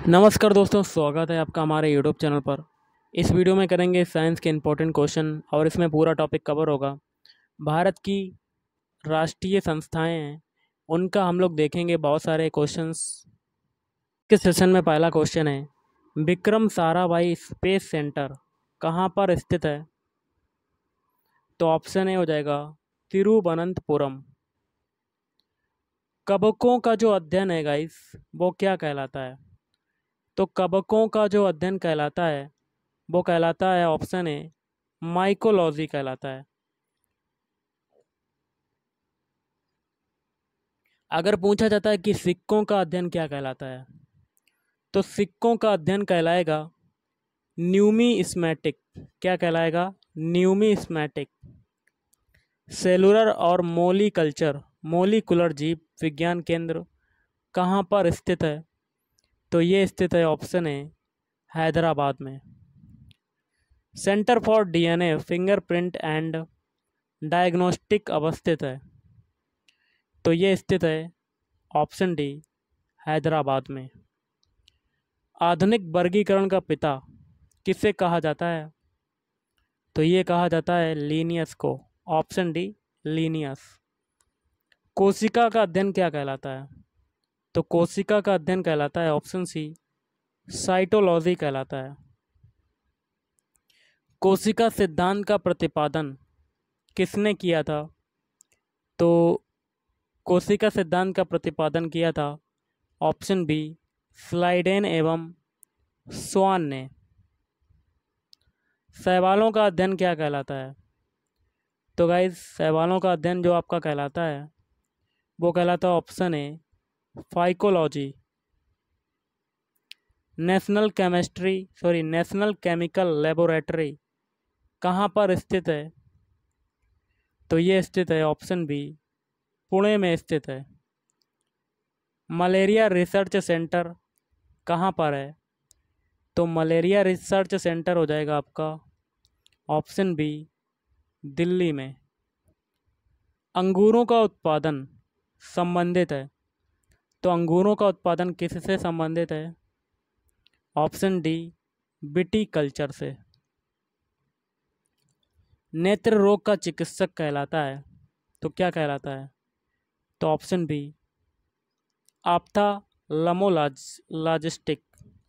नमस्कार दोस्तों, स्वागत है आपका हमारे यूट्यूब चैनल पर। इस वीडियो में करेंगे साइंस के इम्पोर्टेंट क्वेश्चन और इसमें पूरा टॉपिक कवर होगा। भारत की राष्ट्रीय संस्थाएं हैं, उनका हम लोग देखेंगे बहुत सारे क्वेश्चंस। के सेशन में पहला क्वेश्चन है, विक्रम साराभाई स्पेस सेंटर कहाँ पर स्थित है? तो ऑप्शन ए हो जाएगा तिरुवनंतपुरम। कवकों का जो अध्ययन है गाइस, वो क्या कहलाता है? तो कवकों का जो अध्ययन कहलाता है वो कहलाता है, ऑप्शन ए, माइकोलॉजी कहलाता है। अगर पूछा जाता है कि सिक्कों का अध्ययन क्या कहलाता है, तो सिक्कों का अध्ययन कहलाएगा न्यूमिस्मैटिक। क्या कहलाएगा? न्यूमिस्मैटिक। सेलुलर और मोलिकुलर जीव विज्ञान केंद्र कहाँ पर स्थित है? तो ये स्थित है, ऑप्शन ए, हैदराबाद में। Centre for DNA fingerprint and diagnostic अवस्थित है, तो ये स्थित है, ऑप्शन डी, हैदराबाद में। आधुनिक वर्गीकरण का पिता किसे कहा जाता है? तो ये कहा जाता है लीनियस को, ऑप्शन डी, लीनियस। कोशिका का अध्ययन क्या कहलाता है? तो कोशिका का अध्ययन कहलाता है, ऑप्शन सी, साइटोलॉजी कहलाता है। कोशिका सिद्धांत का प्रतिपादन किसने किया था? तो कोशिका सिद्धांत का प्रतिपादन किया था, ऑप्शन बी, स्लाइडेन एवं स्वान ने। शैवालों का अध्ययन क्या कहलाता है? तो गाइस, शैवालों का अध्ययन जो आपका कहलाता है वो कहलाता है, option A, phycology. National chemical laboratory कहाँ पर स्थित है? तो ये स्थित है, ऑप्शन बी, पुणे में स्थित है। मलेरिया रिसर्च सेंटर कहाँ पर है? तो मलेरिया रिसर्च सेंटर हो जाएगा आपका, ऑप्शन बी, दिल्ली में। अंगूरों का उत्पादन संबंधित है, तो अंगूरों का उत्पादन किससे संबंधित है? ऑप्शन डी, विटीकल्चर से। नेत्र रोग का चिकित्सक कहलाता है, तो क्या कहलाता है? तो ऑप्शन बी,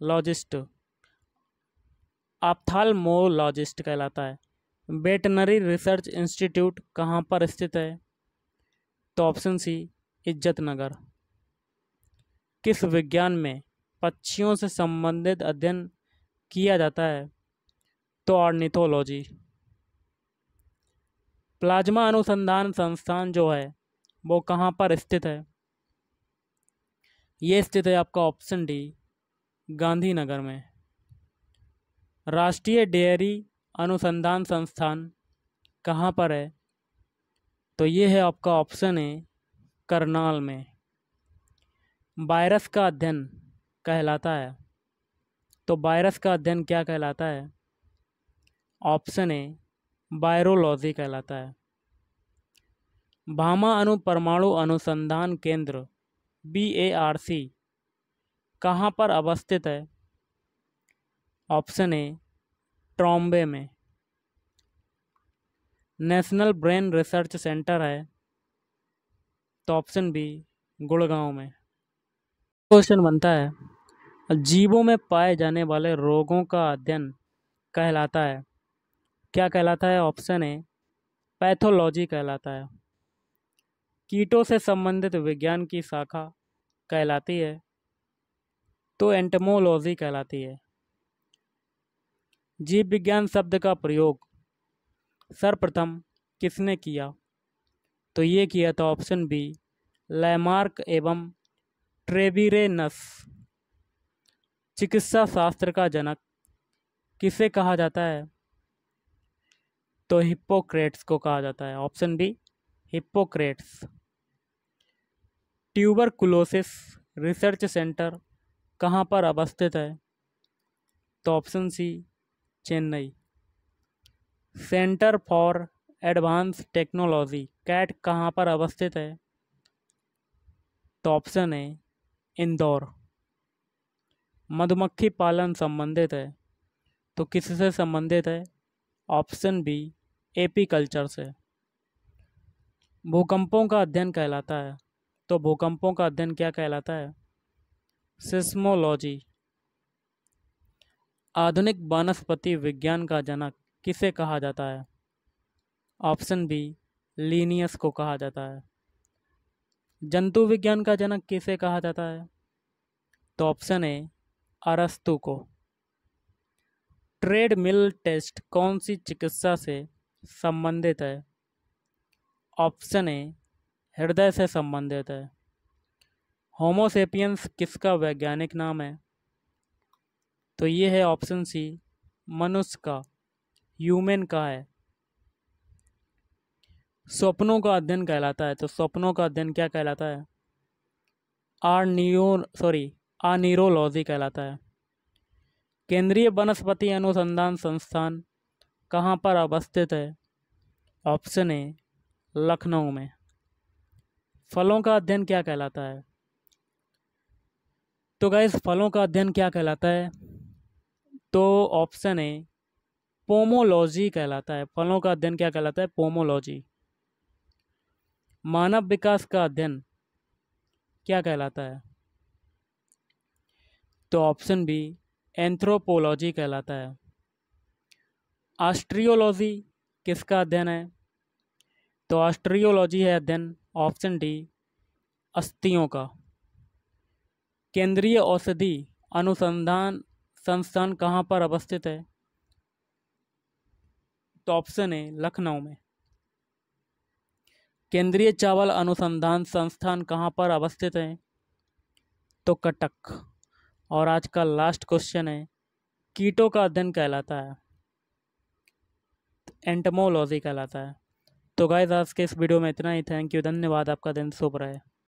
लॉजिस्ट ऑप्थाल्मोलॉजिस्ट कहलाता है। वेटनरी रिसर्च इंस्टीट्यूट कहाँ पर स्थित है? तो ऑप्शन सी, इज्जत नगर। किस विज्ञान में पक्षियों से संबंधित अध्ययन किया जाता है? तो ऑर्निथोलॉजी। प्लाज्मा अनुसंधान संस्थान जो है वो कहाँ पर स्थित है? ये स्थित है आपका, ऑप्शन डी, गांधीनगर में। राष्ट्रीय डेयरी अनुसंधान संस्थान कहाँ पर है? तो ये है आपका, ऑप्शन ए, करनाल में। वायरस का अध्ययन कहलाता है, तो वायरस का अध्ययन क्या कहलाता है? ऑप्शन ए, वायरोलॉजी कहलाता है। भामा अणु परमाणु अनुसंधान केंद्र BARC कहाँ पर अवस्थित है? ऑप्शन ए, ट्रॉम्बे में। नेशनल ब्रेन रिसर्च सेंटर है, तो ऑप्शन बी, गुड़गांव में। क्वेश्चन बनता है, जीवों में पाए जाने वाले रोगों का अध्ययन कहलाता है, क्या कहलाता है? ऑप्शन ए, पैथोलॉजी कहलाता है। कीटों से संबंधित विज्ञान की शाखा कहलाती है, तो एंटोमोलॉजी कहलाती है। जीव विज्ञान शब्द का प्रयोग सर्वप्रथम किसने किया? तो ये किया था, ऑप्शन बी, लैमार्क एवं ट्रेविरेनस। चिकित्सा शास्त्र का जनक किसे कहा जाता है? तो हिप्पोक्रेट्स को कहा जाता है, option B, Hippocrates. Tuberculosis research centre कहाँ पर अवस्थित है? तो option C, Chennai. Centre for advance technology CAT कहाँ पर अवस्थित है? तो ऑप्शन है, इंदौर। मधुमक्खी पालन संबंधित है तो किससे संबंधित है? ऑप्शन बी एपीकल्चर से। भूकंपों का अध्ययन कहलाता है तो भूकंपों का अध्ययन क्या कहलाता है? सिस्मोलॉजी। आधुनिक वनस्पति विज्ञान का जनक किसे कहा जाता है? ऑप्शन बी लीनियस को कहा जाता है। जंतु विज्ञान का जनक किसे कहा जाता है? तो ऑप्शन ए अरस्तु को। ट्रेडमिल टेस्ट कौन सी चिकित्सा से संबंधित है? ऑप्शन ए हृदय से संबंधित है। होमोसेपियंस किसका वैज्ञानिक नाम है? तो ये है ऑप्शन सी मनुष्य का, ह्यूमन का है। स्वप्नों का अध्ययन कहलाता है तो स्वप्नों का अध्ययन क्या कहलाता है? आनीरोलॉजी कहलाता है। केंद्रीय वनस्पति अनुसंधान संस्थान कहाँ पर अवस्थित है? ऑप्शन ए लखनऊ में। फलों का अध्ययन क्या कहलाता है? तो गाइस फलों का अध्ययन क्या कहलाता है? तो ऑप्शन ए पोमोलॉजी कहलाता है। फलों का अध्ययन क्या कहलाता है? पोमोलॉजी। मानव विकास का अध्ययन क्या कहलाता है? तो ऑप्शन बी एंथ्रोपोलॉजी कहलाता है। ऑस्ट्रियोलॉजी किसका अध्ययन है? तो ऑस्ट्रियोलॉजी है अध्ययन ऑप्शन डी अस्थियों का। केंद्रीय औषधि अनुसंधान संस्थान कहाँ पर अवस्थित है? तो ऑप्शन ए लखनऊ में। केंद्रीय चावल अनुसंधान संस्थान कहाँ पर अवस्थित है? तो कटक। और आज का लास्ट क्वेश्चन है कीटों का अध्ययन कहलाता है? एंटमोलॉजी कहलाता है। तो गाइस आज के इस वीडियो में इतना ही। थैंक यू, धन्यवाद। आपका दिन शुभ रहे।